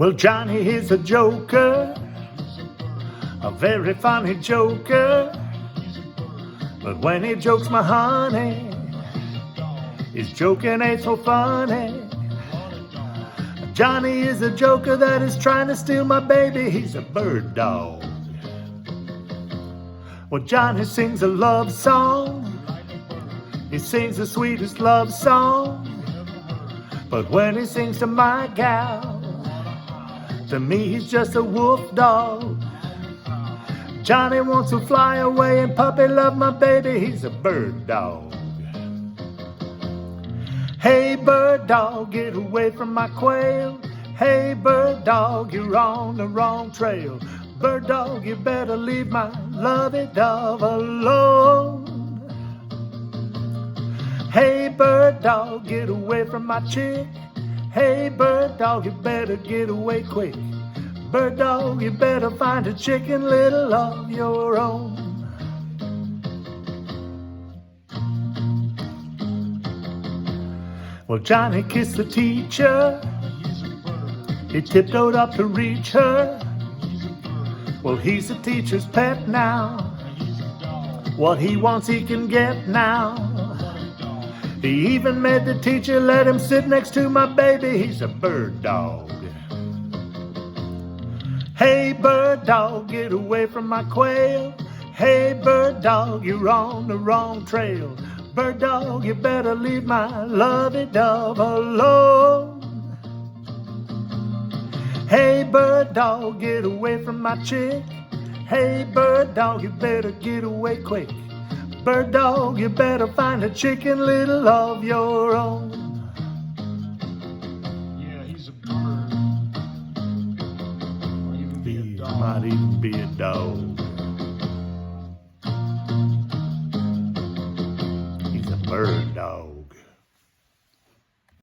Well, Johnny is a joker, a very funny joker. But when he jokes my honey, his joking ain't so funny. Johnny is a joker that is trying to steal my baby. He's a bird dog. Well, Johnny sings a love song. He sings the sweetest love song. But when he sings to my gal, to me he's just a wolf dog. Johnny wants to fly away and puppy love my baby. He's a bird dog. Hey bird dog, get away from my quail. Hey bird dog, you're on the wrong trail. Bird dog, you better leave my lovey-dove alone. Hey bird dog, get away from my chick. Hey bird dog, you better get away quick. Bird dog, you better find a chicken little of your own. Well, Johnny kissed the teacher. He tiptoed up to reach her. Well, he's the teacher's pet now. What he wants he can get now. He even made the teacher let him sit next to my baby. He's a bird dog. Hey bird dog, get away from my quail. Hey bird dog, you're on the wrong trail. Bird dog, you better leave my lovey-dove alone. Hey bird dog, get away from my chick. Hey bird dog, you better get away quick. Bird dog, you better find a chicken little of your own. Yeah, he's a bird. He might even be a dog. He's a bird.